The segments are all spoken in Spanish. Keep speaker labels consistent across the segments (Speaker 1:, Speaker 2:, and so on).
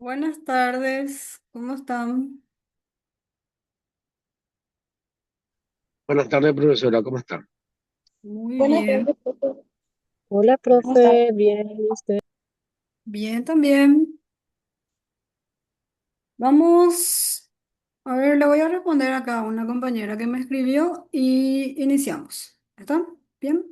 Speaker 1: Buenas tardes, ¿cómo están?
Speaker 2: Buenas tardes, profesora, ¿cómo está?
Speaker 1: Muy
Speaker 3: Buenas
Speaker 1: bien,
Speaker 3: tardes, profe.
Speaker 4: Hola,
Speaker 3: ¿Cómo está?
Speaker 4: profe, bien, ¿y usted?
Speaker 1: bien también. Vamos, a ver, le voy a responder acá a una compañera que me escribió y iniciamos. ¿Está? ¿Bien?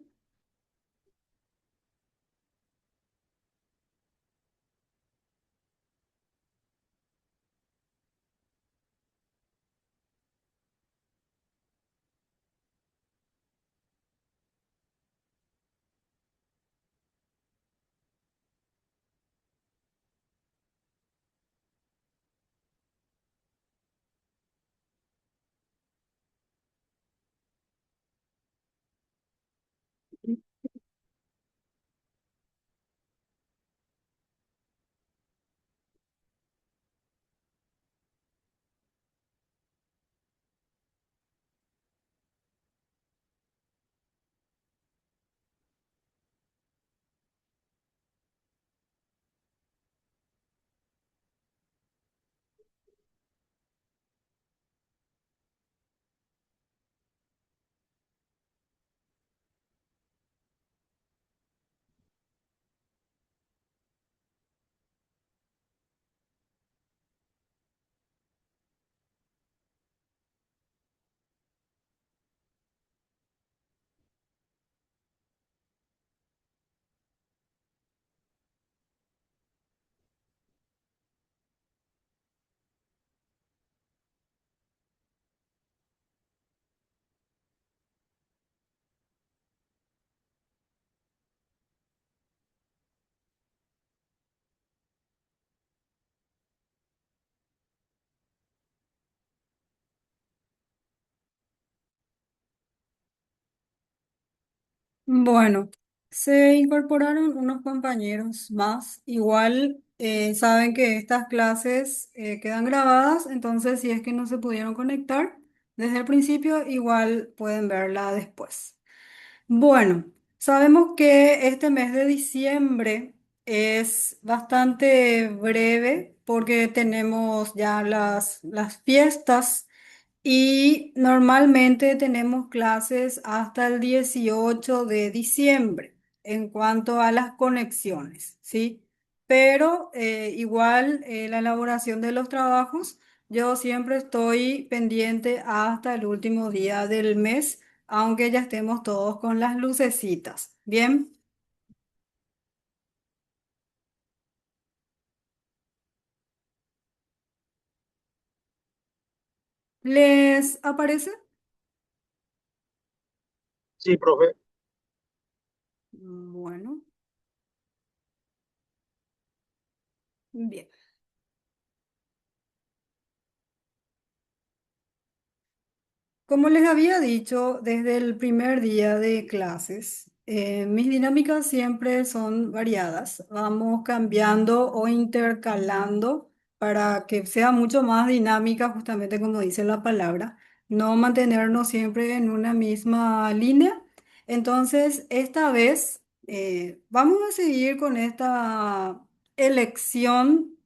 Speaker 1: Bueno, se incorporaron unos compañeros más. Igual saben que estas clases quedan grabadas, entonces si es que no se pudieron conectar desde el principio, igual pueden verla después. Bueno, sabemos que este mes de diciembre es bastante breve porque tenemos ya las fiestas y normalmente tenemos clases hasta el 18 de diciembre en cuanto a las conexiones, ¿sí? Pero igual la elaboración de los trabajos, yo siempre estoy pendiente hasta el último día del mes, aunque ya estemos todos con las lucecitas. Bien, ¿les aparece?
Speaker 2: Sí, profe.
Speaker 1: Bueno, bien. Como les había dicho desde el primer día de clases, mis dinámicas siempre son variadas. Vamos cambiando o intercalando para que sea mucho más dinámica, justamente como dice la palabra, no mantenernos siempre en una misma línea. Entonces, esta vez vamos a seguir con esta elección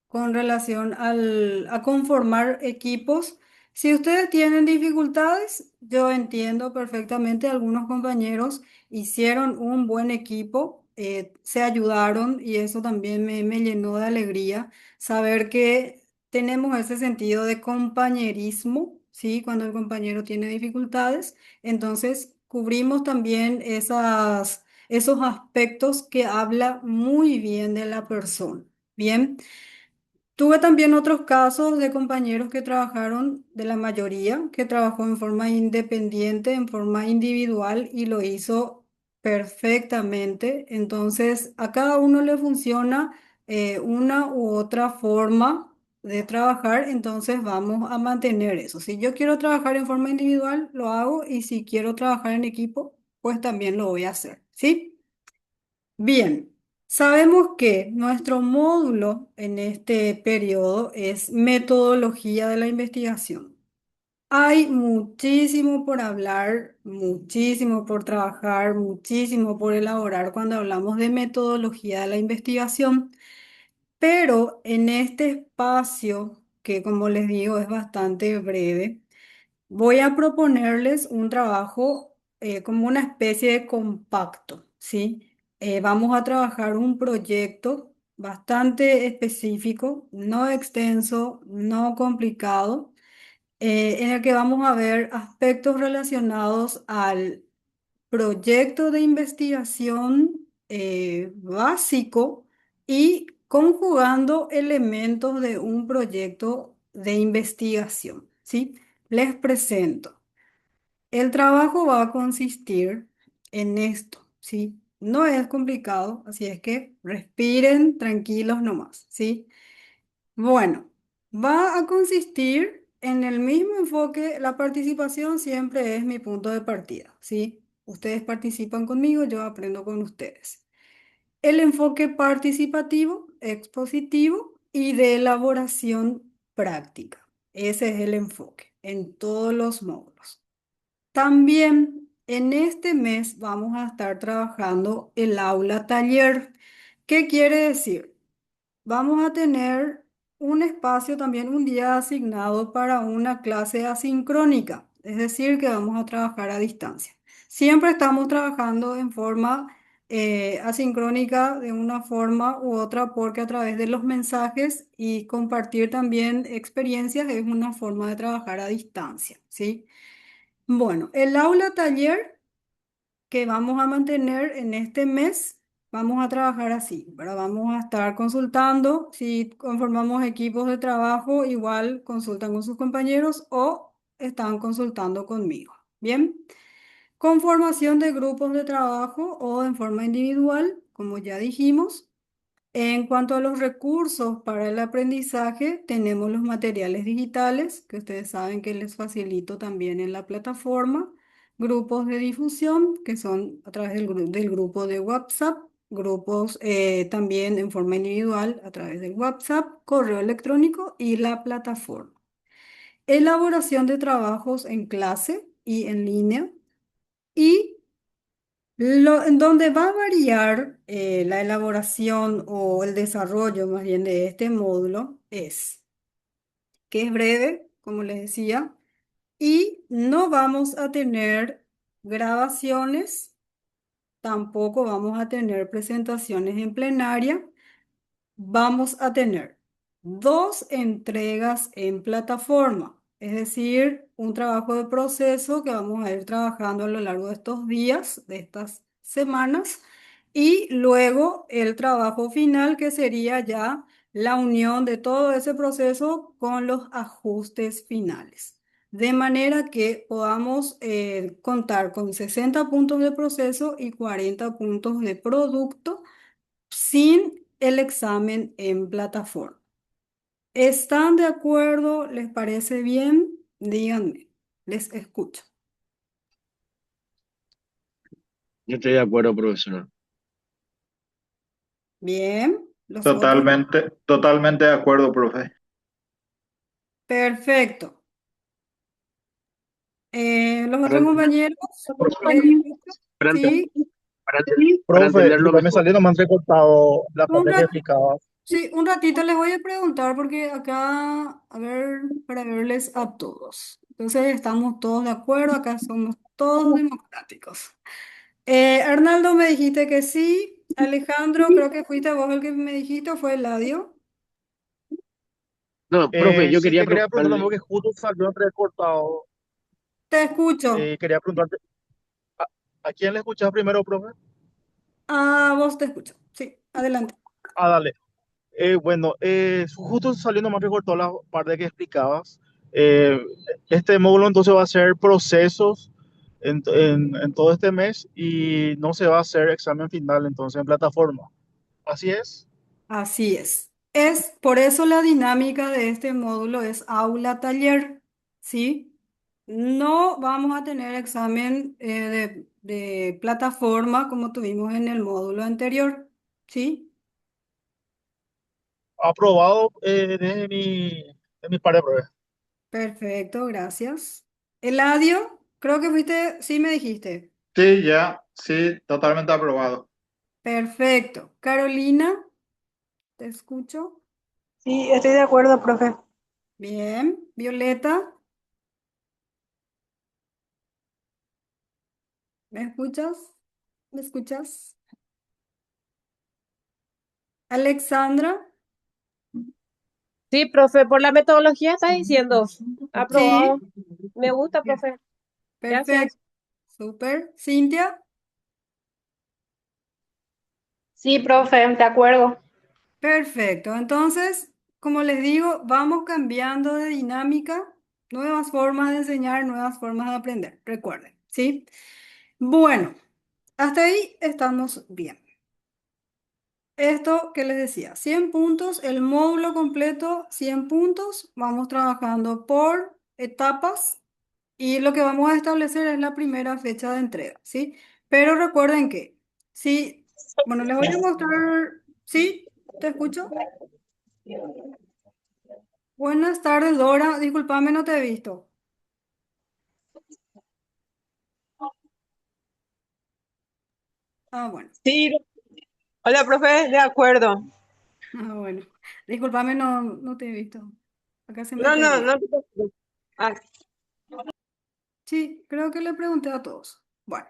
Speaker 1: con relación a conformar equipos. Si ustedes tienen dificultades, yo entiendo perfectamente, algunos compañeros hicieron un buen equipo, se ayudaron y eso también me llenó de alegría saber que tenemos ese sentido de compañerismo, ¿sí? Cuando el compañero tiene dificultades, entonces cubrimos también esos aspectos que habla muy bien de la persona. Bien. Tuve también otros casos de compañeros que trabajaron, de la mayoría, que trabajó en forma independiente, en forma individual y lo hizo perfectamente. Entonces, a cada uno le funciona una u otra forma de trabajar, entonces vamos a mantener eso. Si yo quiero trabajar en forma individual, lo hago y si quiero trabajar en equipo, pues también lo voy a hacer, ¿sí? Bien, sabemos que nuestro módulo en este periodo es metodología de la investigación. Hay muchísimo por hablar, muchísimo por trabajar, muchísimo por elaborar cuando hablamos de metodología de la investigación. Pero en este espacio, que como les digo es bastante breve, voy a proponerles un trabajo como una especie de compacto, ¿sí? Vamos a trabajar un proyecto bastante específico, no extenso, no complicado, en el que vamos a ver aspectos relacionados al proyecto de investigación básico y conjugando elementos de un proyecto de investigación, ¿sí? Les presento. El trabajo va a consistir en esto, ¿sí? No es complicado, así es que respiren tranquilos nomás, ¿sí? Bueno, va a consistir en el mismo enfoque. La participación siempre es mi punto de partida, ¿sí? Ustedes participan conmigo, yo aprendo con ustedes. El enfoque participativo, expositivo y de elaboración práctica. Ese es el enfoque en todos los módulos. También en este mes vamos a estar trabajando el aula taller. ¿Qué quiere decir? Vamos a tener un espacio también, un día asignado para una clase asincrónica, es decir, que vamos a trabajar a distancia. Siempre estamos trabajando en forma asincrónica de una forma u otra porque a través de los mensajes y compartir también experiencias es una forma de trabajar a distancia, ¿sí? Bueno, el aula taller que vamos a mantener en este mes, vamos a trabajar así, ¿verdad? Vamos a estar consultando, si conformamos equipos de trabajo, igual consultan con sus compañeros o están consultando conmigo. Bien, conformación de grupos de trabajo o en forma individual, como ya dijimos. En cuanto a los recursos para el aprendizaje, tenemos los materiales digitales, que ustedes saben que les facilito también en la plataforma, grupos de difusión, que son a través del grupo de WhatsApp, grupos también en forma individual a través del WhatsApp, correo electrónico y la plataforma. Elaboración de trabajos en clase y en línea. Y en donde va a variar la elaboración o el desarrollo más bien de este módulo es que es breve, como les decía, y no vamos a tener grabaciones, tampoco vamos a tener presentaciones en plenaria. Vamos a tener dos entregas en plataforma, es decir, un trabajo de proceso que vamos a ir trabajando a lo largo de estos días, de estas semanas, y luego el trabajo final que sería ya la unión de todo ese proceso con los ajustes finales. De manera que podamos contar con 60 puntos de proceso y 40 puntos de producto sin el examen en plataforma. ¿Están de acuerdo? ¿Les parece bien? Díganme, les escucho.
Speaker 2: Yo estoy de acuerdo, profesor.
Speaker 1: Bien, los otros.
Speaker 3: Totalmente, totalmente de acuerdo, profe.
Speaker 1: Perfecto. Los
Speaker 2: Para
Speaker 1: otros
Speaker 2: entender,
Speaker 1: compañeros, ¿les escucho?
Speaker 2: para ente-
Speaker 1: Sí,
Speaker 2: para
Speaker 3: Profe,
Speaker 2: entenderlo
Speaker 3: disculpe, me
Speaker 2: mejor.
Speaker 3: salió nomás recortado la
Speaker 1: un
Speaker 3: parte que
Speaker 1: rat-
Speaker 3: explicabas.
Speaker 1: sí, un ratito les voy a preguntar porque acá, a ver, para verles a todos. Entonces, estamos todos de acuerdo, acá somos todos democráticos. Arnaldo, me dijiste que sí. Alejandro, creo que fuiste vos el que me dijiste, o fue Eladio.
Speaker 2: No, profe, yo
Speaker 3: Sí,
Speaker 2: quería
Speaker 3: te quería preguntar
Speaker 2: preguntarle.
Speaker 3: porque justo salió recortado.
Speaker 1: Te escucho.
Speaker 3: Quería preguntarte, ¿a, a quién le escuchas primero, profe?
Speaker 1: Ah, vos te escucho. Sí, adelante.
Speaker 3: Ah, dale. Bueno, justo salió nomás recortado la parte que explicabas. Eh, este módulo entonces va a ser procesos en todo este mes y no se va a hacer examen final entonces en plataforma. ¿Así es?
Speaker 1: Así es. Es por eso la dinámica de este módulo es aula-taller, ¿sí? No vamos a tener examen de plataforma como tuvimos en el módulo anterior, ¿sí?
Speaker 3: Aprobado de mi parte, profe.
Speaker 1: Perfecto, gracias. Eladio, creo que fuiste, sí me dijiste.
Speaker 4: Sí, ya, sí, totalmente aprobado.
Speaker 1: Perfecto. Carolina, Te escucho.
Speaker 4: Sí, estoy de acuerdo, profe.
Speaker 1: Bien. Violeta, ¿me escuchas? ¿Me escuchas? Alexandra,
Speaker 5: Sí, profe, por la metodología está diciendo. Aprobado.
Speaker 1: sí,
Speaker 5: Me gusta, profe.
Speaker 1: perfecto,
Speaker 5: Gracias.
Speaker 1: súper. Cintia,
Speaker 6: Sí, profe, de acuerdo.
Speaker 1: perfecto. Entonces, como les digo, vamos cambiando de dinámica, nuevas formas de enseñar, nuevas formas de aprender. Recuerden, ¿sí? Bueno, hasta ahí estamos bien. Esto que les decía, 100 puntos, el módulo completo, 100 puntos. Vamos trabajando por etapas y lo que vamos a establecer es la primera fecha de entrega, ¿sí? Pero recuerden que, sí, bueno, les voy a mostrar, ¿sí? ¿Te escucho? Buenas tardes, Dora. Discúlpame, no te he visto. Ah, bueno.
Speaker 4: Sí, hola, profe, de acuerdo.
Speaker 1: Ah, bueno. Discúlpame, no te he visto. Acá siempre
Speaker 4: No,
Speaker 1: te
Speaker 4: no,
Speaker 1: vi.
Speaker 4: no te preocupes. Ah,
Speaker 1: Sí, creo que le pregunté a todos. Bueno.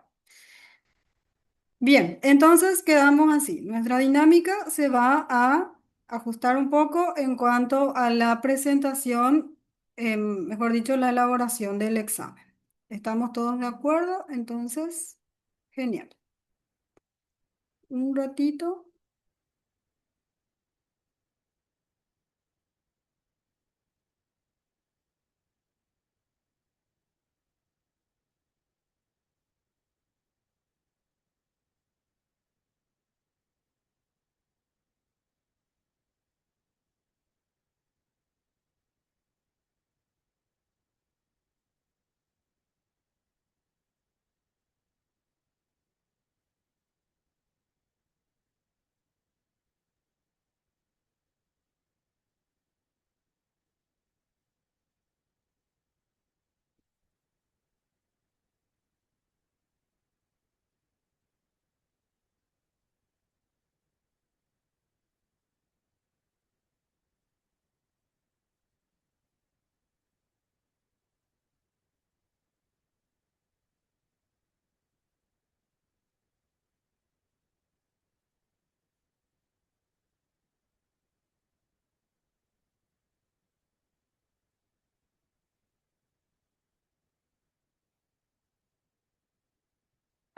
Speaker 1: Bien, entonces quedamos así. Nuestra dinámica se va a ajustar un poco en cuanto a la presentación, mejor dicho, la elaboración del examen. ¿Estamos todos de acuerdo? Entonces, genial. Un ratito.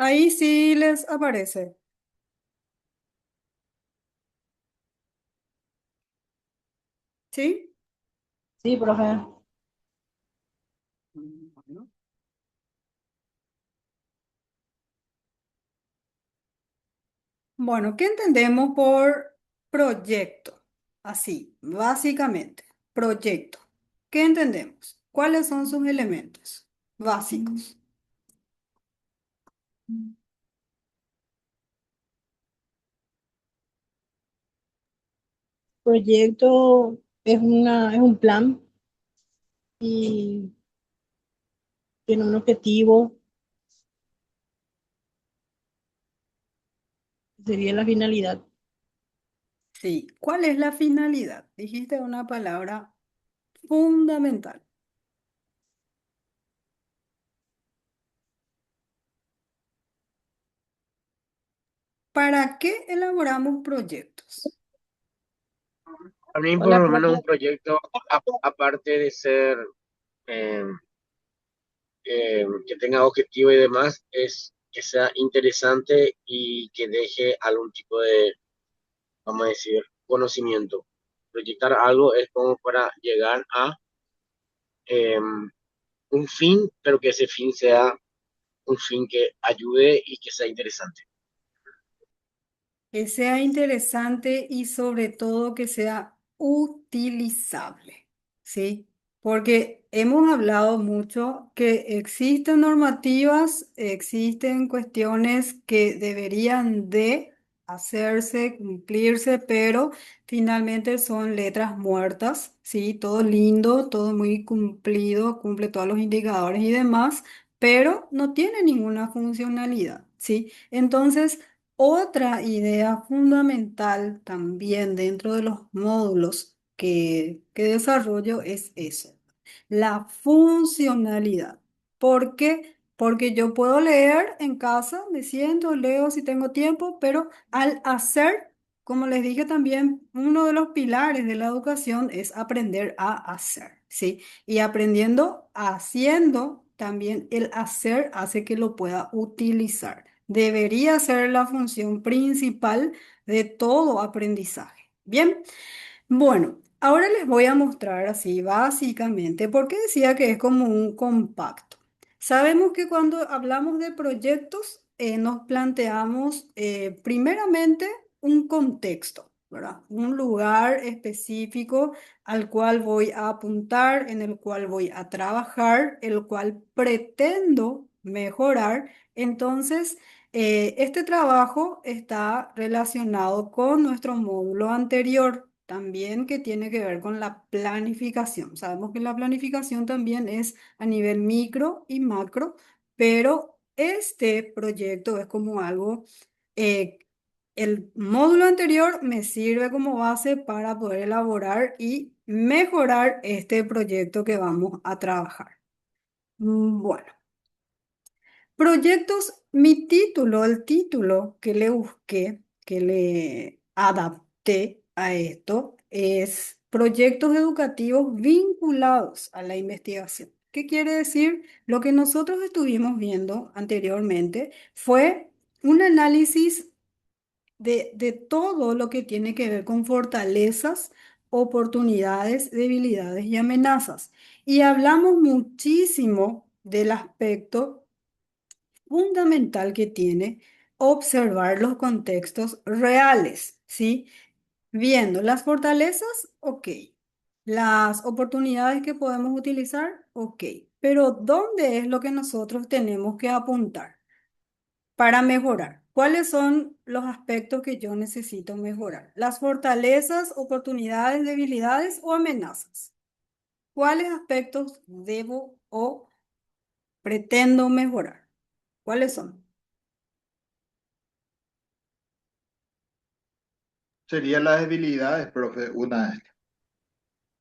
Speaker 1: Ahí sí les aparece. ¿Sí?
Speaker 4: sí, profe.
Speaker 1: Bueno. Bueno, ¿qué entendemos por proyecto? Así, básicamente, proyecto. ¿Qué entendemos? ¿Cuáles son sus elementos básicos?
Speaker 4: Proyecto es un plan y tiene un objetivo, sería la finalidad.
Speaker 1: Sí, ¿cuál es la finalidad? Dijiste una palabra fundamental. ¿Para qué elaboramos proyectos?
Speaker 2: A mí por
Speaker 5: Hola,
Speaker 2: lo menos
Speaker 5: profe.
Speaker 2: un proyecto, aparte de ser eh, que tenga objetivo y demás, es que sea interesante y que deje algún tipo de, vamos a decir, conocimiento. Proyectar algo es como para llegar a eh, un fin, pero que ese fin sea un fin que ayude y que sea interesante.
Speaker 1: Que sea interesante y sobre todo que sea utilizable, ¿sí? Porque hemos hablado mucho que existen normativas, existen cuestiones que deberían de hacerse, cumplirse, pero finalmente son letras muertas, ¿sí? Todo lindo, todo muy cumplido, cumple todos los indicadores y demás, pero no tiene ninguna funcionalidad, ¿sí? Entonces, Otra idea fundamental también dentro de los módulos que desarrollo es eso, la funcionalidad. ¿Por qué? Porque yo puedo leer en casa, me siento, leo si tengo tiempo, pero al hacer, como les dije también, uno de los pilares de la educación es aprender a hacer, ¿sí? Y aprendiendo, haciendo, también el hacer hace que lo pueda utilizar. Debería ser la función principal de todo aprendizaje. Bien, bueno, ahora les voy a mostrar así básicamente por qué decía que es como un compacto. Sabemos que cuando hablamos de proyectos nos planteamos primeramente un contexto, ¿verdad? Un lugar específico al cual voy a apuntar, en el cual voy a trabajar, el cual pretendo mejorar. Entonces, este trabajo está relacionado con nuestro módulo anterior, también que tiene que ver con la planificación. Sabemos que la planificación también es a nivel micro y macro, pero este proyecto es como algo, eh, el módulo anterior me sirve como base para poder elaborar y mejorar este proyecto que vamos a trabajar. Bueno. Proyectos, mi título, el título que le busqué, que le adapté a esto, es Proyectos educativos vinculados a la investigación. ¿Qué quiere decir? Lo que nosotros estuvimos viendo anteriormente fue un análisis de todo lo que tiene que ver con fortalezas, oportunidades, debilidades y amenazas. Y hablamos muchísimo del aspecto fundamental que tiene observar los contextos reales, ¿sí? Viendo las fortalezas, ok. Las oportunidades que podemos utilizar, ok. Pero ¿dónde es lo que nosotros tenemos que apuntar para mejorar? ¿Cuáles son los aspectos que yo necesito mejorar? ¿Las fortalezas, oportunidades, debilidades o amenazas? ¿Cuáles aspectos debo o pretendo mejorar? ¿Cuáles son?
Speaker 7: Serían las debilidades, profe, una de estas.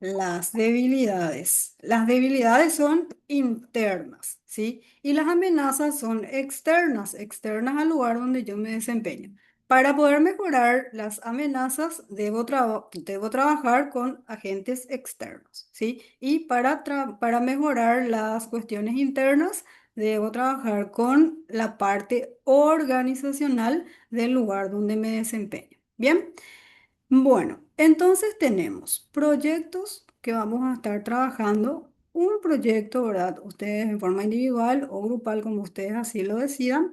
Speaker 1: Las debilidades. Las debilidades son internas, ¿sí? Y las amenazas son externas, externas al lugar donde yo me desempeño. Para poder mejorar las amenazas, debo trabajar con agentes externos, ¿sí? Y para mejorar las cuestiones internas, debo trabajar con la parte organizacional del lugar donde me desempeño. Bien. Bueno, entonces tenemos proyectos que vamos a estar trabajando. Un proyecto, ¿verdad? Ustedes en forma individual o grupal, como ustedes así lo decidan.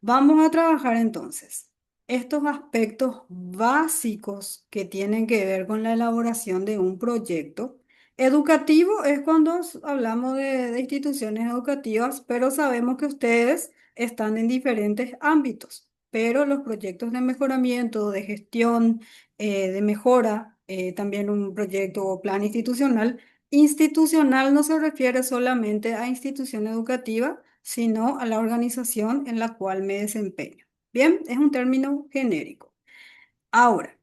Speaker 1: Vamos a trabajar entonces estos aspectos básicos que tienen que ver con la elaboración de un proyecto. Educativo es cuando hablamos de instituciones educativas, pero sabemos que ustedes están en diferentes ámbitos. Pero los proyectos de mejoramiento, de gestión, de mejora, también un proyecto o plan institucional. Institucional no se refiere solamente a institución educativa, sino a la organización en la cual me desempeño. Bien, es un término genérico. Ahora,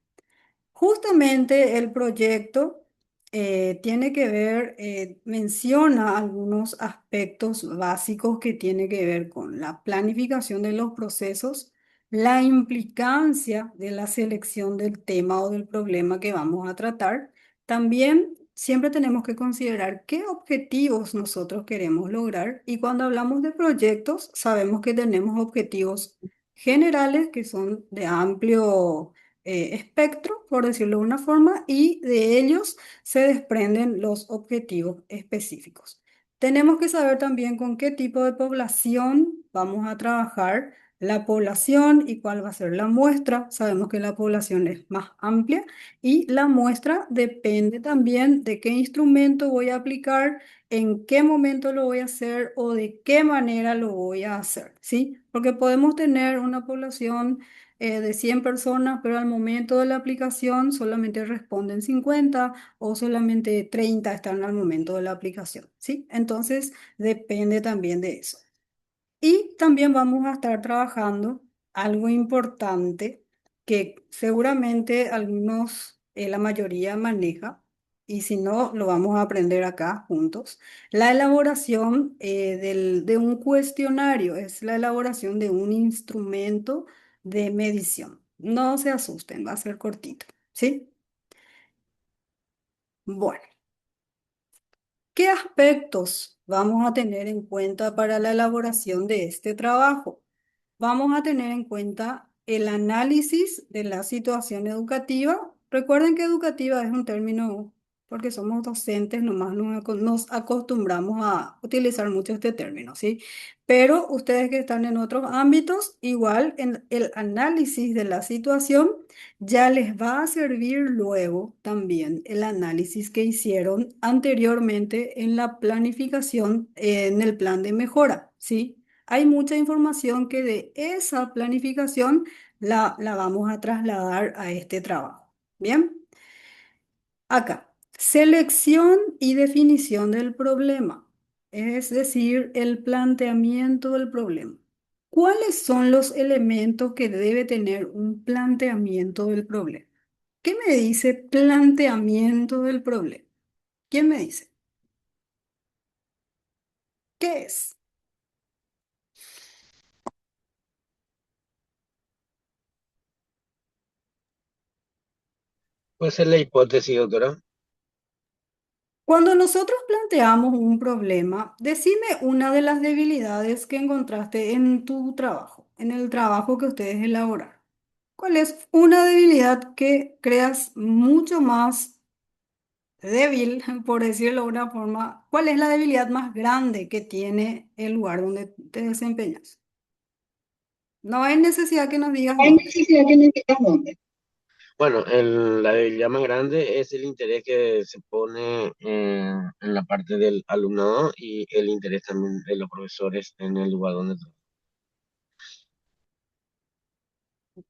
Speaker 1: justamente el proyecto tiene que ver, menciona algunos aspectos básicos que tiene que ver con la planificación de los procesos, la implicancia de la selección del tema o del problema que vamos a tratar. También siempre tenemos que considerar qué objetivos nosotros queremos lograr y cuando hablamos de proyectos sabemos que tenemos objetivos generales que son de amplio espectro, por decirlo de una forma, y de ellos se desprenden los objetivos específicos. Tenemos que saber también con qué tipo de población vamos a trabajar, la población y cuál va a ser la muestra. Sabemos que la población es más amplia y la muestra depende también de qué instrumento voy a aplicar, en qué momento lo voy a hacer o de qué manera lo voy a hacer, ¿sí? Porque podemos tener una población de 100 personas, pero al momento de la aplicación solamente responden 50 o solamente 30 están al momento de la aplicación, ¿sí? Entonces depende también de eso. Y también vamos a estar trabajando algo importante que seguramente algunos, la mayoría maneja, y si no, lo vamos a aprender acá juntos. La elaboración de un cuestionario es la elaboración de un instrumento de medición. No se asusten, va a ser cortito, ¿sí? Bueno, ¿qué aspectos vamos a tener en cuenta para la elaboración de este trabajo? Vamos a tener en cuenta el análisis de la situación educativa. Recuerden que educativa es un término, porque somos docentes, nomás nos acostumbramos a utilizar mucho este término, ¿sí? Pero ustedes que están en otros ámbitos, igual en el análisis de la situación ya les va a servir luego también el análisis que hicieron anteriormente en la planificación, en el plan de mejora, ¿sí? Hay mucha información que de esa planificación la vamos a trasladar a este trabajo. Bien, acá, selección y definición del problema, es decir, el planteamiento del problema. ¿Cuáles son los elementos que debe tener un planteamiento del problema? ¿Qué me dice planteamiento del problema? ¿Quién me dice? ¿Qué es?
Speaker 2: Pues es la hipótesis, doctora.
Speaker 1: Cuando nosotros planteamos un problema, decime una de las debilidades que encontraste en tu trabajo, en el trabajo que ustedes elaboraron. ¿Cuál es una debilidad que creas mucho más débil, por decirlo de una forma? ¿Cuál es la debilidad más grande que tiene el lugar donde te desempeñas? No hay necesidad que nos digas
Speaker 7: Hay
Speaker 1: dónde.
Speaker 7: necesidad que necesitas dónde.
Speaker 2: Bueno, la debilidad más grande es el interés que se pone en la parte del alumnado y el interés también de los profesores en el lugar donde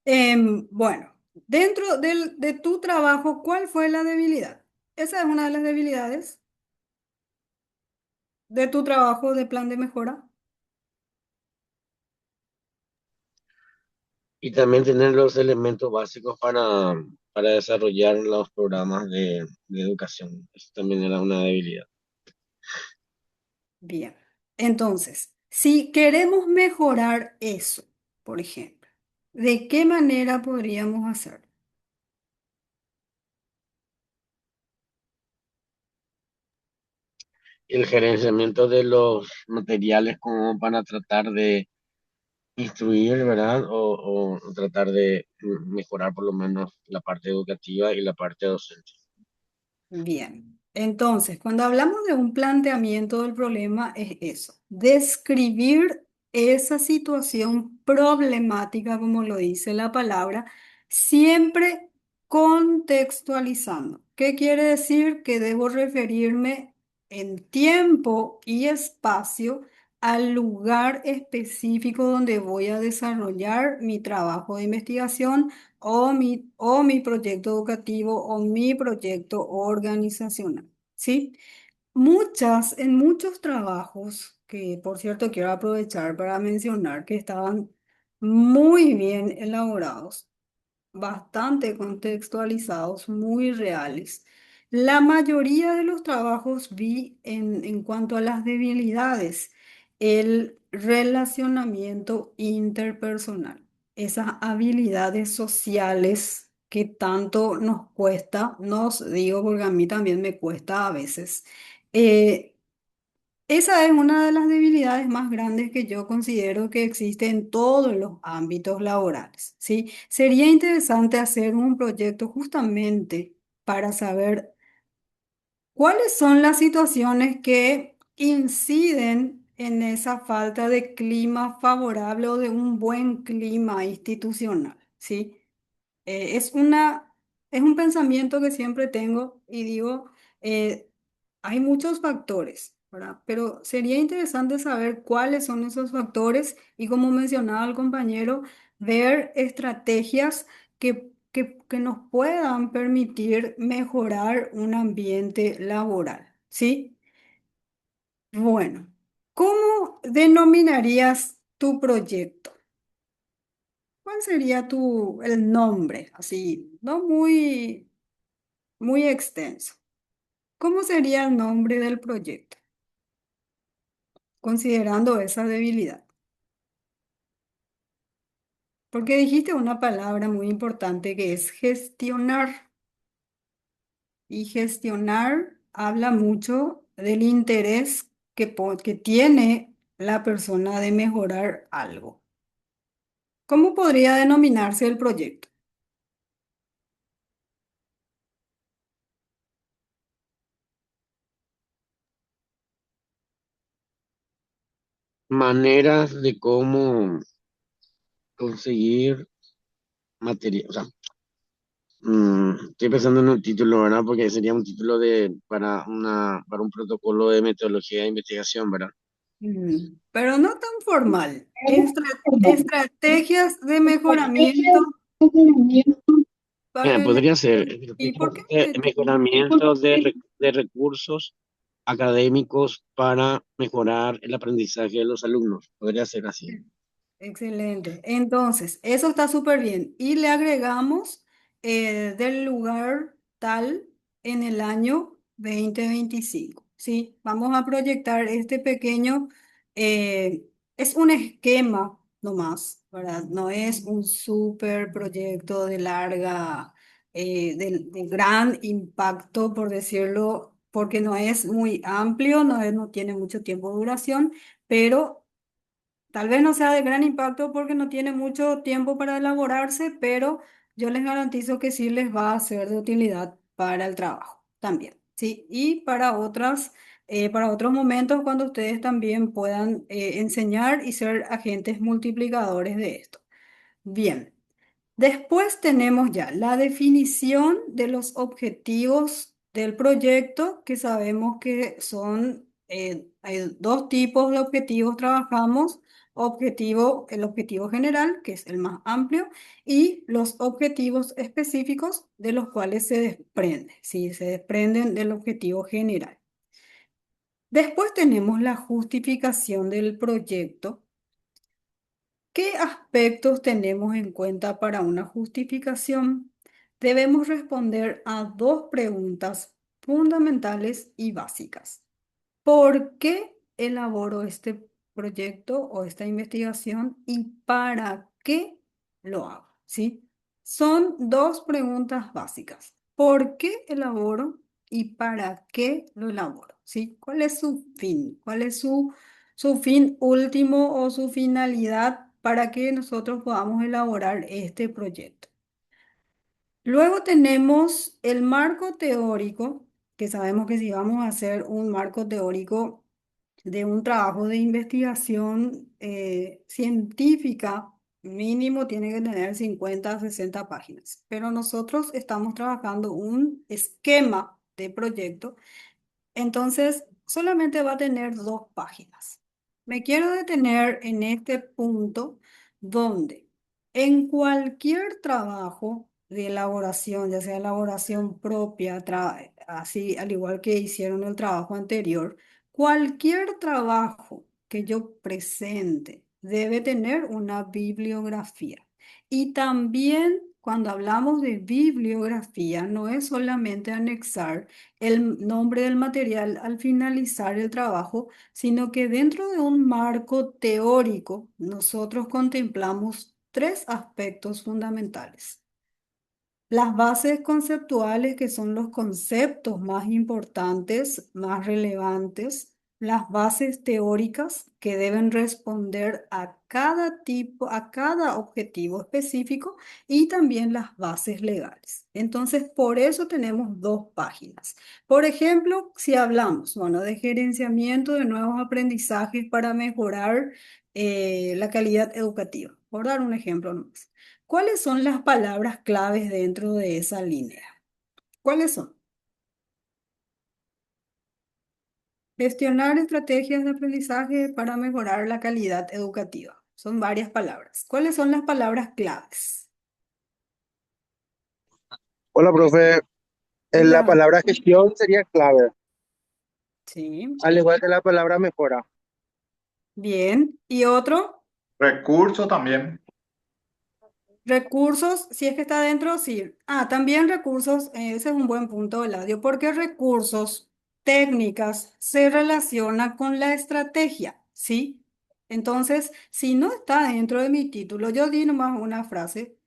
Speaker 2: trabajan.
Speaker 1: Bueno, dentro de tu trabajo, ¿cuál fue la debilidad? Esa es una de las debilidades de tu trabajo de plan de mejora.
Speaker 2: Y también tener los elementos básicos para desarrollar los programas de educación. Eso también era una debilidad.
Speaker 1: Bien. Entonces, si queremos mejorar eso, por ejemplo, ¿de qué manera podríamos hacerlo?
Speaker 2: El gerenciamiento de los materiales como para tratar de instruir, ¿verdad? O tratar de mejorar por lo menos la parte educativa y la parte docente.
Speaker 1: Bien. Entonces, cuando hablamos de un planteamiento del problema, es eso, describir esa situación problemática, como lo dice la palabra, siempre contextualizando. ¿Qué quiere decir? Que debo referirme en tiempo y espacio al lugar específico donde voy a desarrollar mi trabajo de investigación o mi proyecto educativo o mi proyecto organizacional, ¿sí? En muchos trabajos, que por cierto quiero aprovechar para mencionar que estaban muy bien elaborados, bastante contextualizados, muy reales. La mayoría de los trabajos vi en cuanto a las debilidades, el relacionamiento interpersonal, esas habilidades sociales que tanto nos cuesta, nos digo porque a mí también me cuesta a veces. eh, Esa es una de las debilidades más grandes que yo considero que existe en todos los ámbitos laborales, ¿sí? Sería interesante hacer un proyecto justamente para saber cuáles son las situaciones que inciden en esa falta de clima favorable o de un buen clima institucional, ¿sí? Es es un pensamiento que siempre tengo y digo, eh, hay muchos factores, ¿verdad? Pero sería interesante saber cuáles son esos factores y, como mencionaba el compañero, ver estrategias que nos puedan permitir mejorar un ambiente laboral, ¿sí? Bueno, ¿cómo denominarías tu proyecto? ¿Cuál sería el nombre? Así, no muy extenso. ¿Cómo sería el nombre del proyecto, considerando esa debilidad? Porque dijiste una palabra muy importante que es gestionar. Y gestionar habla mucho del interés que tiene la persona de mejorar algo. ¿Cómo podría denominarse el proyecto?
Speaker 2: Maneras de cómo conseguir material. O sea, estoy pensando en un título, ¿verdad? Porque sería un título para un protocolo de metodología de investigación, ¿verdad?
Speaker 1: Pero no tan formal. Estrategias de mejoramiento para el...
Speaker 2: Podría ser
Speaker 1: ¿Y por qué?
Speaker 2: mejoramiento de recursos académicos para mejorar el aprendizaje de los alumnos. Podría ser así.
Speaker 1: Excelente. Entonces, eso está súper bien. Y le agregamos del lugar tal en el año 2025. ¿Sí? Vamos a proyectar este pequeño, eh, es un esquema nomás, ¿verdad? No es un súper proyecto de de gran impacto, por decirlo, porque no es muy amplio, no tiene mucho tiempo de duración, pero... Tal vez no sea de gran impacto porque no tiene mucho tiempo para elaborarse, pero yo les garantizo que sí les va a ser de utilidad para el trabajo también, ¿sí? Y para otros momentos cuando ustedes también puedan enseñar y ser agentes multiplicadores de esto. Bien. Después tenemos ya la definición de los objetivos del proyecto, que sabemos que hay dos tipos de objetivos trabajamos, el objetivo general, que es el más amplio, y los objetivos específicos de los cuales ¿sí? Se desprenden del objetivo general. Después tenemos la justificación del proyecto. ¿Qué aspectos tenemos en cuenta para una justificación? Debemos responder a dos preguntas fundamentales y básicas. ¿Por qué elaboro este proyecto o esta investigación y para qué lo hago? ¿Sí? Son dos preguntas básicas. ¿Por qué elaboro y para qué lo elaboro? ¿Sí? ¿Cuál es su fin? ¿Cuál es su fin último o su finalidad para que nosotros podamos elaborar este proyecto? Luego tenemos el marco teórico, que sabemos que si vamos a hacer un marco teórico de un trabajo de investigación científica, mínimo tiene que tener 50 a 60 páginas. Pero nosotros estamos trabajando un esquema de proyecto, entonces solamente va a tener 2 páginas. Me quiero detener en este punto donde en cualquier trabajo de elaboración, ya sea elaboración propia, así al igual que hicieron el trabajo anterior, cualquier trabajo que yo presente debe tener una bibliografía. Y también cuando hablamos de bibliografía, no es solamente anexar el nombre del material al finalizar el trabajo, sino que dentro de un marco teórico nosotros contemplamos 3 aspectos fundamentales. Las bases conceptuales, que son los conceptos más importantes, más relevantes, las bases teóricas que deben responder a cada tipo, a cada objetivo específico y también las bases legales. Entonces, por eso tenemos 2 páginas. Por ejemplo, si hablamos, bueno, de gerenciamiento de nuevos aprendizajes para mejorar la calidad educativa, por dar un ejemplo nomás. ¿Cuáles son las palabras claves dentro de esa línea? ¿Cuáles son? Gestionar estrategias de aprendizaje para mejorar la calidad educativa. Son varias palabras. ¿Cuáles son las palabras claves?
Speaker 8: Hola, profe. La
Speaker 1: Hola.
Speaker 8: palabra gestión sería clave,
Speaker 1: Sí.
Speaker 8: al igual que la palabra mejora.
Speaker 1: Bien. ¿Y otro?
Speaker 7: Recurso también.
Speaker 1: Recursos, si es que está dentro, sí. Ah, también recursos, ese es un buen punto, Eladio, porque recursos, técnicas, se relaciona con la estrategia, ¿sí? Entonces, si no está dentro de mi título, yo di nomás una frase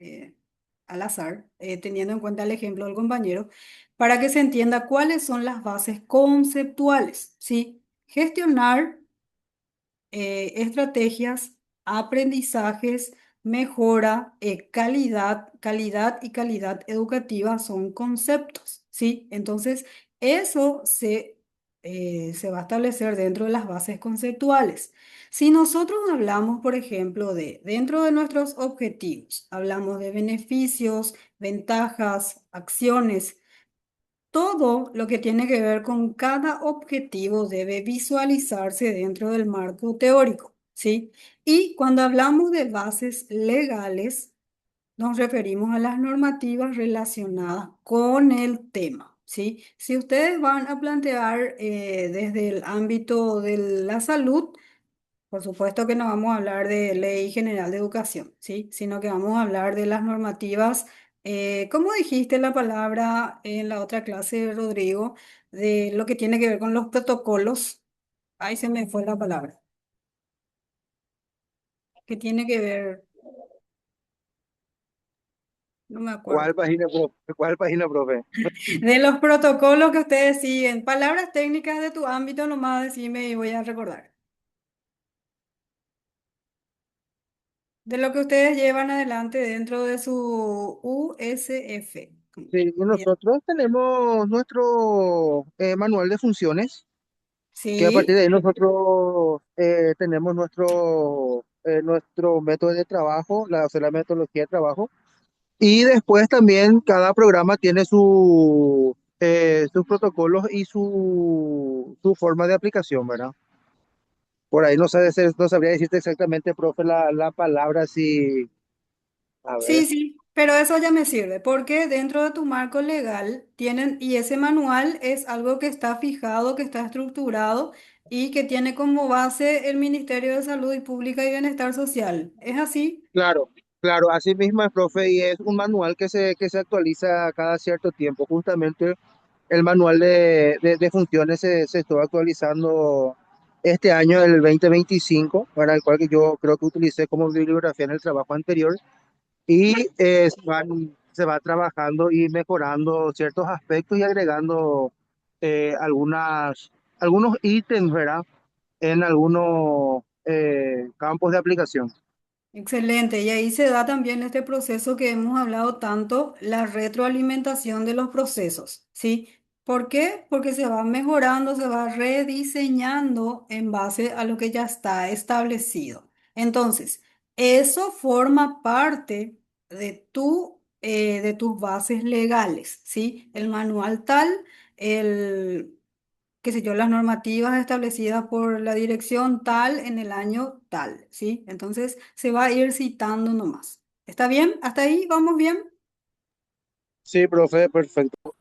Speaker 1: al azar, teniendo en cuenta el ejemplo del compañero, para que se entienda cuáles son las bases conceptuales, ¿sí? Gestionar estrategias, aprendizajes, mejora, calidad y calidad educativa son conceptos, ¿sí? Entonces, eso se va a establecer dentro de las bases conceptuales. Si nosotros hablamos, por ejemplo, dentro de nuestros objetivos, hablamos de beneficios, ventajas, acciones, todo lo que tiene que ver con cada objetivo debe visualizarse dentro del marco teórico, ¿sí? Y cuando hablamos de bases legales, nos referimos a las normativas relacionadas con el tema, ¿sí? Si ustedes van a plantear desde el ámbito de la salud, por supuesto que no vamos a hablar de Ley General de Educación, ¿sí? Sino que vamos a hablar de las normativas, ¿cómo dijiste la palabra en la otra clase, Rodrigo? De lo que tiene que ver con los protocolos. Ahí se me fue la palabra. ¿Qué tiene que ver? No me acuerdo.
Speaker 8: ¿Cuál página, profe? ¿Cuál página, profe?
Speaker 1: De los protocolos que ustedes siguen. Palabras técnicas de tu ámbito, nomás decime y voy a recordar. De lo que ustedes llevan adelante dentro de su USF.
Speaker 8: Sí, y
Speaker 1: Bien.
Speaker 8: nosotros tenemos nuestro manual de funciones, que a partir
Speaker 1: Sí.
Speaker 8: de ahí nosotros tenemos nuestro método de trabajo, o sea, la metodología de trabajo. Y después también cada programa tiene sus protocolos y su forma de aplicación, ¿verdad? Por ahí no sabría decirte exactamente, profe, la palabra, si, a
Speaker 1: Sí,
Speaker 8: ver,
Speaker 1: sí, pero eso ya me sirve porque dentro de tu marco legal tienen, y ese manual es algo que está fijado, que está estructurado y que tiene como base el Ministerio de Salud y Pública y Bienestar Social. ¿Es así?
Speaker 8: claro, claro, así mismo es, profe, y es un manual que se actualiza cada cierto tiempo. Justamente el manual de funciones se estuvo actualizando este año, el 2025, para el cual que yo creo que utilicé como bibliografía en el trabajo anterior. Y se va trabajando y mejorando ciertos aspectos y agregando algunos ítems, ¿verdad? En algunos campos de aplicación.
Speaker 1: Excelente, y ahí se da también este proceso que hemos hablado tanto, la retroalimentación de los procesos, ¿sí? ¿Por qué? Porque se va mejorando, se va rediseñando en base a lo que ya está establecido. Entonces, eso forma parte de tus bases legales, ¿sí? El manual tal, el qué sé yo, las normativas establecidas por la dirección tal en el año tal, ¿sí? Entonces se va a ir citando nomás. ¿Está bien? ¿Hasta ahí vamos bien?
Speaker 8: Sí, profe, perfecto.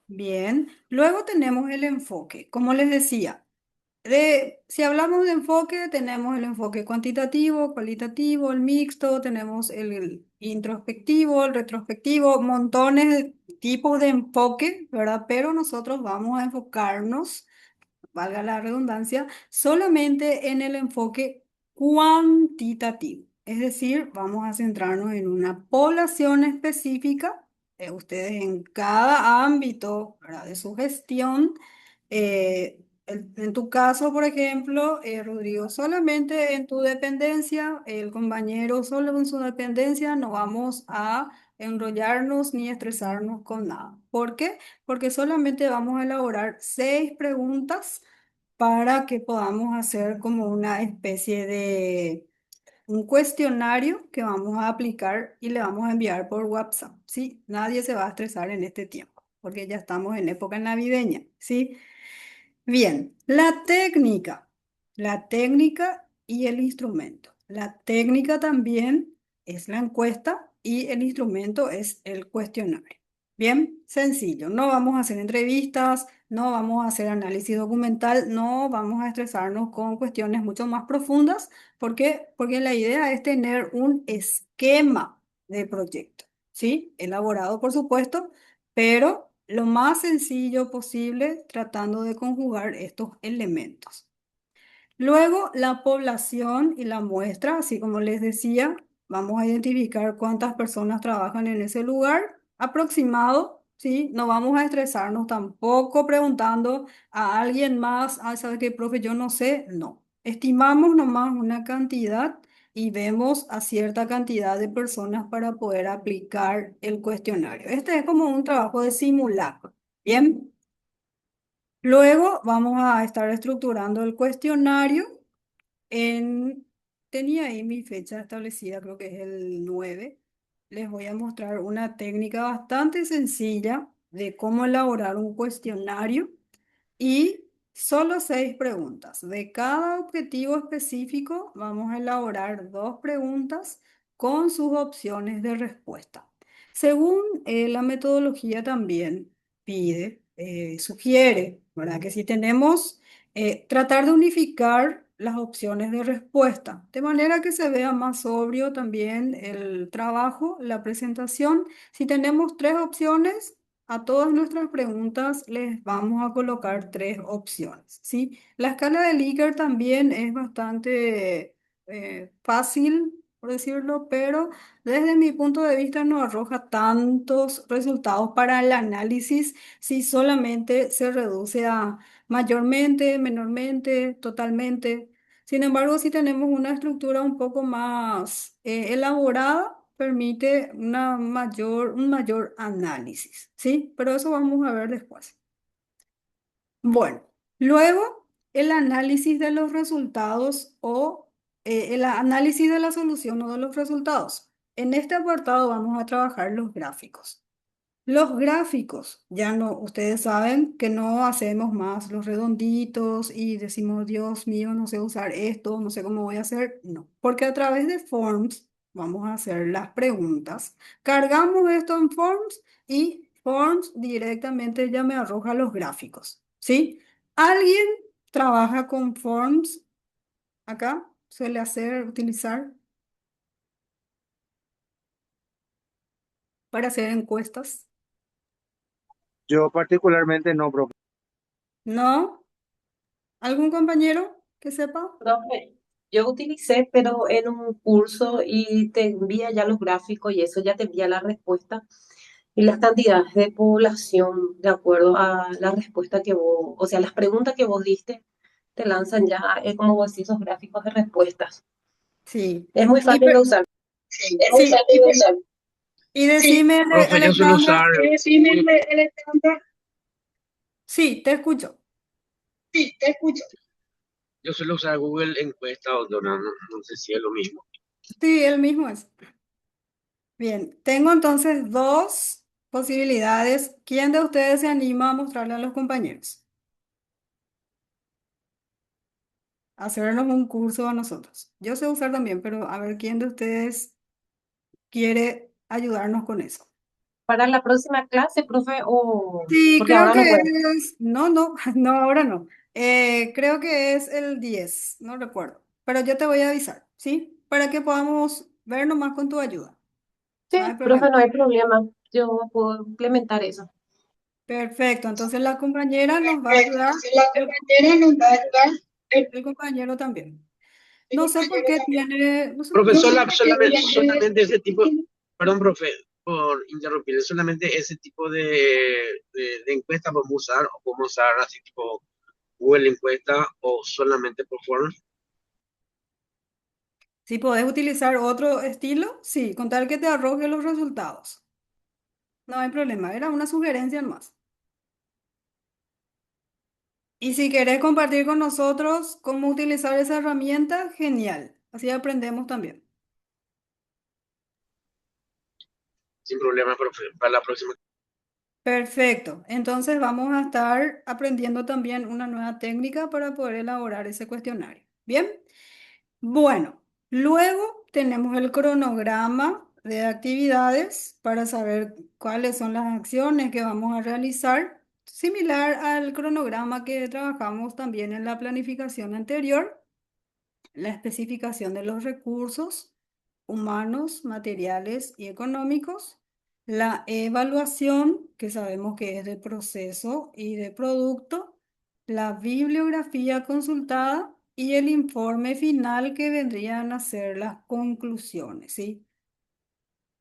Speaker 1: Bien. Luego tenemos el enfoque. Como les decía, si hablamos de enfoque, tenemos el enfoque cuantitativo, cualitativo, el mixto, tenemos el introspectivo, el retrospectivo, montones de tipos de enfoque, ¿verdad? Pero nosotros vamos a enfocarnos, valga la redundancia, solamente en el enfoque cuantitativo. Es decir, vamos a centrarnos en una población específica, ustedes en cada ámbito, ¿verdad?, de su gestión. En tu caso, por ejemplo, Rodrigo, solamente en tu dependencia, el compañero solo en su dependencia, no vamos a enrollarnos ni estresarnos con nada. ¿Por qué? Porque solamente vamos a elaborar 6 preguntas para que podamos hacer como una especie de un cuestionario que vamos a aplicar y le vamos a enviar por WhatsApp, ¿sí? Nadie se va a estresar en este tiempo, porque ya estamos en época navideña, ¿sí? Bien, la técnica y el instrumento. La técnica también es la encuesta y el instrumento es el cuestionario. Bien, sencillo. No vamos a hacer entrevistas, no vamos a hacer análisis documental, no vamos a estresarnos con cuestiones mucho más profundas. ¿Por qué? Porque la idea es tener un esquema. de proyecto, ¿sí? Elaborado, por supuesto, pero lo más sencillo posible tratando de conjugar estos elementos. Luego, la población y la muestra, así como les decía, vamos a identificar cuántas personas trabajan en ese lugar aproximado, ¿sí? No vamos a estresarnos tampoco preguntando a alguien más, ah, ¿sabe qué, profe? Yo no sé, no. Estimamos nomás una cantidad y vemos a cierta cantidad de personas para poder aplicar el cuestionario. Este es como un trabajo de simulacro, ¿bien? Luego vamos a estar estructurando el cuestionario en, tenía ahí mi fecha establecida, creo que es el 9. Les voy a mostrar una técnica bastante sencilla de cómo elaborar un cuestionario y solo 6 preguntas. De cada objetivo específico vamos a elaborar 2 preguntas con sus opciones de respuesta. Según la metodología también pide, sugiere, ¿verdad? Que si tenemos, tratar de unificar las opciones de respuesta, de manera que se vea más sobrio también el trabajo, la presentación. Si tenemos 3 opciones, a todas nuestras preguntas les vamos a colocar 3 opciones, ¿sí? La escala de Likert también es bastante fácil, por decirlo, pero desde mi punto de vista no arroja tantos resultados para el análisis si solamente se reduce a mayormente, menormente, totalmente. Sin embargo, si tenemos una estructura un poco más elaborada, permite un mayor análisis, ¿sí? Pero eso vamos a ver después. Bueno, luego el análisis de los resultados o el análisis de la solución o de los resultados. En este apartado vamos a trabajar los gráficos. Los gráficos, ya no, ustedes saben que no hacemos más los redonditos y decimos, Dios mío, no sé usar esto, no sé cómo voy a hacer. No, porque a través de Forms vamos a hacer las preguntas. Cargamos esto en Forms y Forms directamente ya me arroja los gráficos, ¿sí? ¿Alguien trabaja con Forms acá? ¿Suele hacer, utilizar para hacer encuestas?
Speaker 8: Yo particularmente no, profe.
Speaker 1: ¿No? ¿Algún compañero que sepa?
Speaker 5: Profe, yo utilicé, pero en un curso y te envía ya los gráficos y eso ya te envía la respuesta y las cantidades de población de acuerdo a la respuesta que vos, o sea, las preguntas que vos diste, te lanzan ya, es como vos decís, esos gráficos de respuestas.
Speaker 1: Sí.
Speaker 5: Es muy
Speaker 1: Y,
Speaker 5: fácil de usar.
Speaker 8: Sí, es muy
Speaker 1: sí,
Speaker 8: fácil de usar.
Speaker 1: y
Speaker 8: Sí,
Speaker 1: decime,
Speaker 2: Profe, yo suelo
Speaker 1: Alexandra.
Speaker 2: usar
Speaker 8: sí,
Speaker 1: Sí, te escucho.
Speaker 8: sí, te escucho.
Speaker 2: Yo suelo usar Google Encuesta o no sé si es lo mismo.
Speaker 1: Sí, el mismo es. Bien, tengo entonces 2 posibilidades. ¿Quién de ustedes se anima a mostrarle a los compañeros? Hacernos un curso a nosotros. Yo sé usar también, pero a ver quién de ustedes quiere ayudarnos con eso.
Speaker 5: Para la próxima clase, profe, o
Speaker 1: Sí,
Speaker 5: porque
Speaker 1: creo
Speaker 5: ahora
Speaker 1: que
Speaker 5: no puedo.
Speaker 1: es, no, no, no, ahora no. Creo que es el 10, no recuerdo, pero yo te voy a avisar, ¿sí? Para que podamos ver nomás con tu ayuda, no hay
Speaker 5: Sí,
Speaker 1: problema.
Speaker 5: profe, no hay problema. Yo puedo implementar eso.
Speaker 1: Perfecto, entonces la compañera nos va a
Speaker 8: Perfecto.
Speaker 1: ayudar,
Speaker 8: Entonces la
Speaker 1: el,
Speaker 8: compañera nos va a ayudar. El
Speaker 1: el compañero también. No sé por
Speaker 8: compañero
Speaker 1: qué
Speaker 8: también.
Speaker 1: tiene, no sé por
Speaker 2: Profe,
Speaker 1: qué
Speaker 8: No sé
Speaker 1: tiene.
Speaker 8: por qué
Speaker 2: solamente ese tipo, perdón, profe, por interrumpir, solamente ese tipo de encuesta podemos usar o podemos usar así tipo Google Encuesta o solamente por Forms.
Speaker 1: Si podés utilizar otro estilo, sí, con tal que te arroje los resultados. No hay problema, era una sugerencia más. Y si querés compartir con nosotros cómo utilizar esa herramienta, genial. Así aprendemos también.
Speaker 2: Sin problema, profe, para la próxima.
Speaker 1: Perfecto. Entonces vamos a estar aprendiendo también una nueva técnica para poder elaborar ese cuestionario. Bien. Bueno, luego tenemos el cronograma de actividades para saber cuáles son las acciones que vamos a realizar, similar al cronograma que trabajamos también en la planificación anterior, la especificación de los recursos, humanos, materiales y económicos, la evaluación, que sabemos que es de proceso y de producto, la bibliografía consultada y el informe final que vendrían a ser las conclusiones, ¿sí?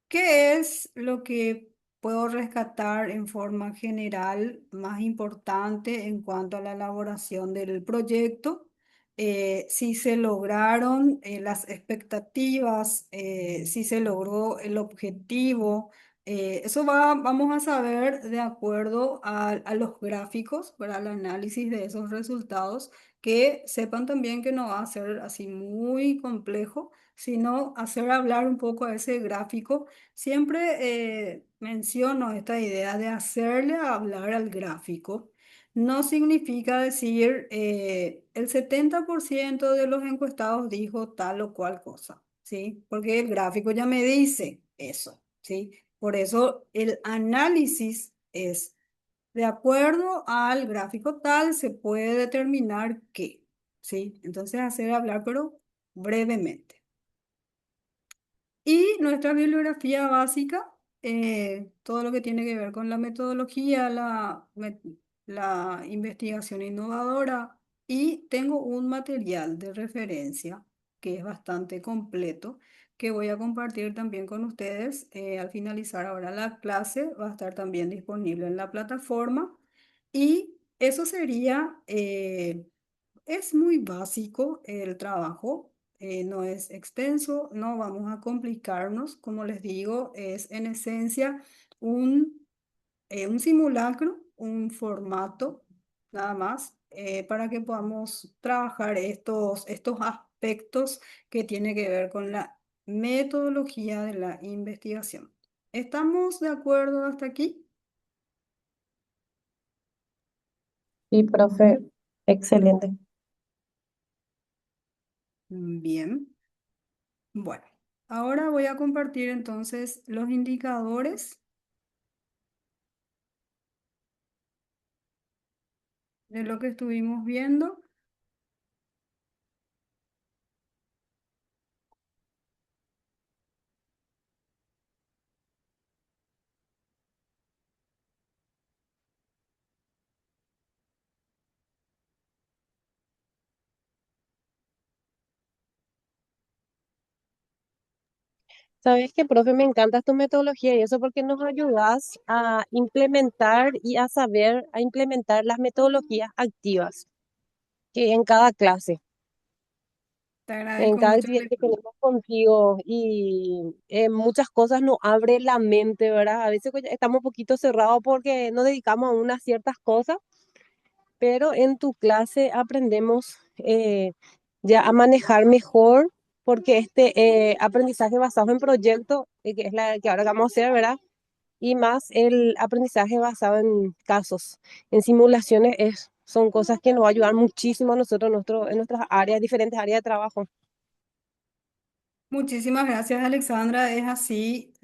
Speaker 1: ¿Qué es lo que puedo rescatar en forma general más importante en cuanto a la elaboración del proyecto? Si se lograron las expectativas, si se logró el objetivo. Eso vamos a saber de acuerdo a los gráficos, para el análisis de esos resultados, que sepan también que no va a ser así muy complejo, sino hacer hablar un poco a ese gráfico. Siempre menciono esta idea de hacerle hablar al gráfico. No significa decir el 70% de los encuestados dijo tal o cual cosa, ¿sí? Porque el gráfico ya me dice eso, ¿sí? Por eso el análisis es, de acuerdo al gráfico tal, se puede determinar qué, ¿sí? Entonces hacer hablar, pero brevemente. Y nuestra bibliografía básica, todo lo que tiene que ver con la metodología, la investigación innovadora, y tengo un material de referencia que es bastante completo, que voy a compartir también con ustedes al finalizar ahora la clase. Va a estar también disponible en la plataforma y eso sería... es muy básico el trabajo, no es extenso, no vamos a complicarnos. Como les digo, es en esencia un simulacro, un formato, nada más, para que podamos trabajar estos aspectos que tienen que ver con la metodología de la investigación. ¿Estamos de acuerdo hasta aquí?
Speaker 5: Sí, profe, excelente.
Speaker 1: Bien. Bueno, ahora voy a compartir entonces los indicadores de lo que estuvimos viendo.
Speaker 5: Sabes que, profe, me encanta tu metodología y eso porque nos ayudas a implementar y a saber, a implementar las metodologías activas que en cada clase,
Speaker 1: Te
Speaker 5: en
Speaker 1: agradezco
Speaker 5: cada
Speaker 1: mucho,
Speaker 5: actividad que
Speaker 1: Alejandro.
Speaker 5: tenemos contigo y muchas cosas nos abre la mente, ¿verdad? A veces pues, estamos un poquito cerrados porque nos dedicamos a unas ciertas cosas, pero en tu clase aprendemos ya a manejar mejor porque este aprendizaje basado en proyectos, que es la que ahora vamos a hacer, ¿verdad? Y más el aprendizaje basado en casos, en simulaciones, son cosas que nos va a ayudar muchísimo a nosotros en nuestras áreas, diferentes áreas de trabajo.
Speaker 1: Muchísimas gracias, Alexandra. Es así,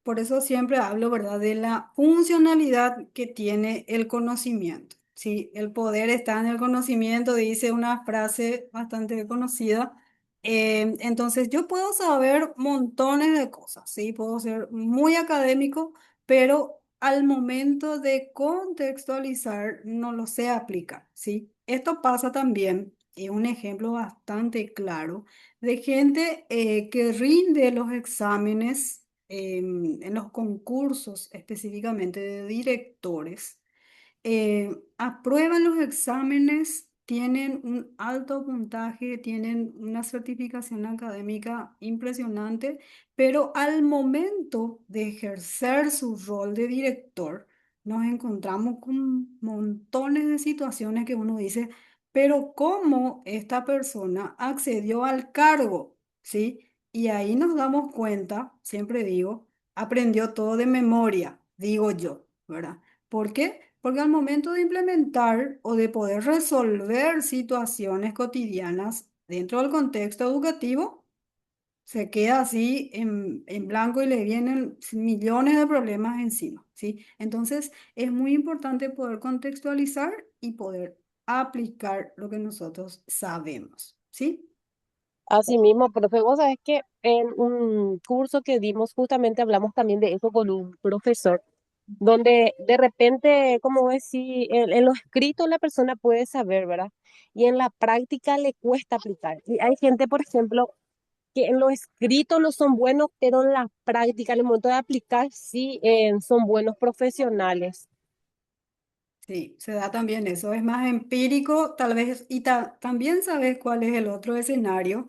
Speaker 1: por eso siempre hablo, ¿verdad?, de la funcionalidad que tiene el conocimiento. Sí, el poder está en el conocimiento, dice una frase bastante conocida. Entonces, yo puedo saber montones de cosas, sí, puedo ser muy académico, pero al momento de contextualizar no lo sé aplicar, sí. Esto pasa también, y un ejemplo bastante claro de gente que rinde los exámenes en los concursos específicamente de directores, aprueban los exámenes, tienen un alto puntaje, tienen una certificación académica impresionante, pero al momento de ejercer su rol de director, nos encontramos con montones de situaciones que uno dice, pero ¿cómo esta persona accedió al cargo? ¿Sí? Y ahí nos damos cuenta, siempre digo, aprendió todo de memoria, digo yo, ¿verdad? ¿Por qué? Porque al momento de implementar o de poder resolver situaciones cotidianas dentro del contexto educativo, se queda así en blanco y le vienen millones de problemas encima, ¿sí? Entonces, es muy importante poder contextualizar y poder aplicar lo que nosotros sabemos, ¿sí?
Speaker 5: Así mismo, profe, vos sabés que en un curso que dimos justamente hablamos también de eso con un profesor, donde de repente, como ves, si en lo escrito la persona puede saber, ¿verdad? Y en la práctica le cuesta aplicar. Y hay gente, por ejemplo, que en lo escrito no son buenos, pero en la práctica, en el momento de aplicar, sí son buenos profesionales.
Speaker 1: Sí, se da también eso, es más empírico, tal vez, y también sabes cuál es el otro escenario.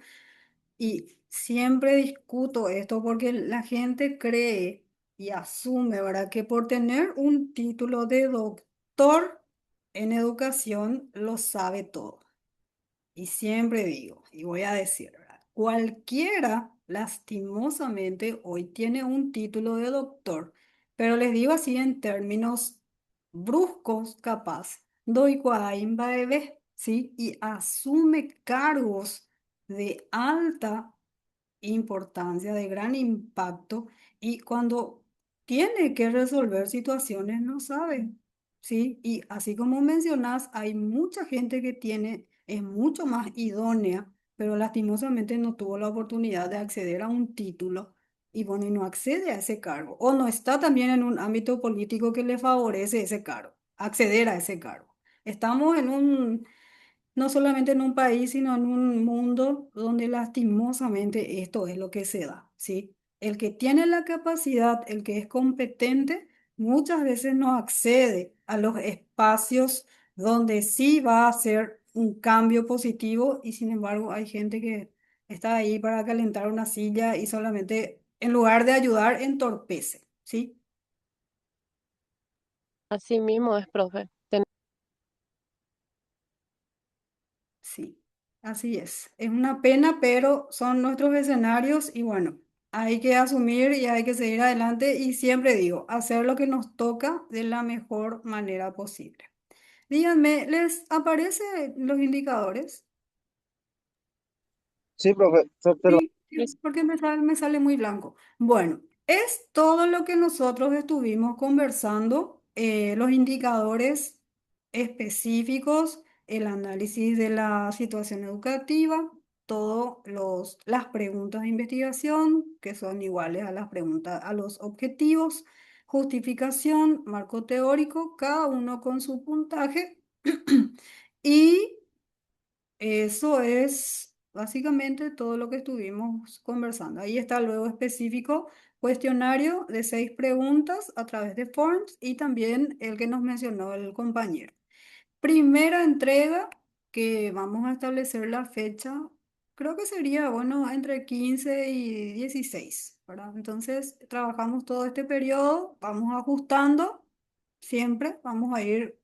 Speaker 1: Y siempre discuto esto porque la gente cree y asume, ¿verdad? Que por tener un título de doctor en educación lo sabe todo. Y siempre digo, y voy a decir, ¿verdad? Cualquiera, lastimosamente, hoy tiene un título de doctor, pero les digo así en términos bruscos, capaz, doy bebé, ¿sí? Y asume cargos de alta importancia, de gran impacto, y cuando tiene que resolver situaciones no sabe, ¿sí? Y así como mencionas, hay mucha gente que tiene, es mucho más idónea, pero lastimosamente no tuvo la oportunidad de acceder a un título y bueno, y no accede a ese cargo, o no está también en un ámbito político que le favorece ese cargo, acceder a ese cargo. Estamos en un no solamente en un país, sino en un mundo donde lastimosamente esto es lo que se da, ¿sí? El que tiene la capacidad, el que es competente, muchas veces no accede a los espacios donde sí va a hacer un cambio positivo y sin embargo hay gente que está ahí para calentar una silla y solamente en lugar de ayudar entorpece, ¿sí?
Speaker 5: Así mismo es, profe.
Speaker 1: Sí, así es. Es una pena, pero son nuestros escenarios y bueno, hay que asumir y hay que seguir adelante y siempre digo, hacer lo que nos toca de la mejor manera posible. Díganme, ¿les aparecen los indicadores?
Speaker 8: Sí, profe, pero
Speaker 1: Sí, sí, porque me sale muy blanco. Bueno, es todo lo que nosotros estuvimos conversando, los indicadores específicos, el análisis de la situación educativa, todas las preguntas de investigación, que son iguales a las preguntas, a los objetivos, justificación, marco teórico, cada uno con su puntaje. Y eso es básicamente todo lo que estuvimos conversando. Ahí está luego específico cuestionario de 6 preguntas a través de Forms y también el que nos mencionó el compañero. Primera entrega que vamos a establecer la fecha, creo que sería, bueno, entre 15 y 16, ¿verdad? Entonces, trabajamos todo este periodo, vamos ajustando, siempre vamos a ir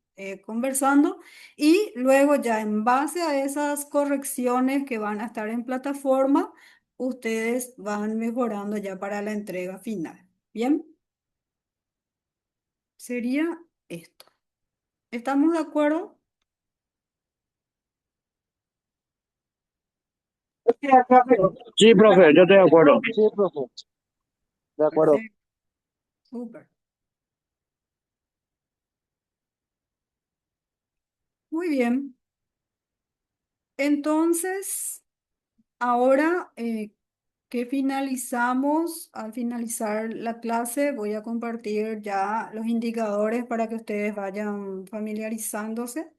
Speaker 1: conversando y luego ya en base a esas correcciones que van a estar en plataforma, ustedes van mejorando ya para la entrega final. ¿Bien? Sería esto. ¿Estamos de acuerdo?
Speaker 8: sí, profe, yo estoy de acuerdo. Sí, profe, de acuerdo.
Speaker 1: Perfecto. Súper. Muy bien. Entonces, ahora que finalizamos, al finalizar la clase, voy a compartir ya los indicadores para que ustedes vayan familiarizándose.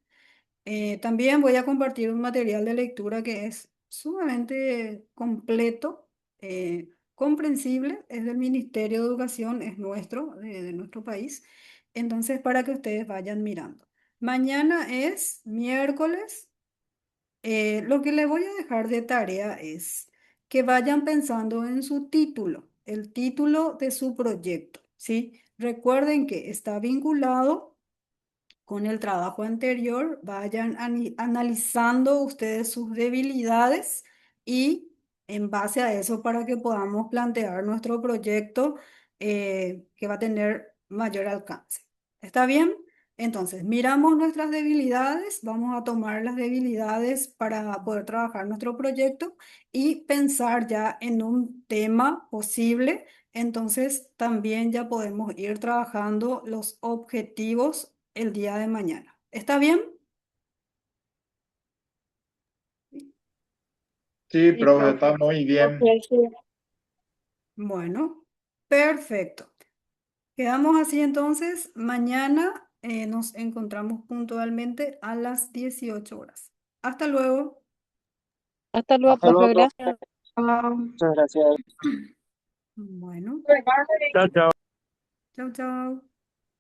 Speaker 1: También voy a compartir un material de lectura que es sumamente completo, comprensible, es del Ministerio de Educación, es nuestro, de nuestro país. Entonces, para que ustedes vayan mirando. Mañana es miércoles. Lo que le voy a dejar de tarea es que vayan pensando en su título, el título de su proyecto, ¿sí? Recuerden que está vinculado con el trabajo anterior, vayan analizando ustedes sus debilidades y en base a eso para que podamos plantear nuestro proyecto que va a tener mayor alcance. ¿Está bien? Entonces, miramos nuestras debilidades, vamos a tomar las debilidades para poder trabajar nuestro proyecto y pensar ya en un tema posible. Entonces, también ya podemos ir trabajando los objetivos el día de mañana. ¿Está bien?
Speaker 7: Sí,
Speaker 6: Sí,
Speaker 7: profe, está
Speaker 6: profe.
Speaker 7: muy bien.
Speaker 6: Ok, sí.
Speaker 1: Bueno, perfecto. Quedamos así entonces. Mañana nos encontramos puntualmente a las 18 horas. Hasta luego.
Speaker 6: Hasta luego,
Speaker 8: Hasta luego,
Speaker 6: profe.
Speaker 8: profe.
Speaker 6: Gracias. Ah,
Speaker 8: Muchas gracias.
Speaker 1: Bueno,
Speaker 3: Chao, chao.
Speaker 1: chao, chao.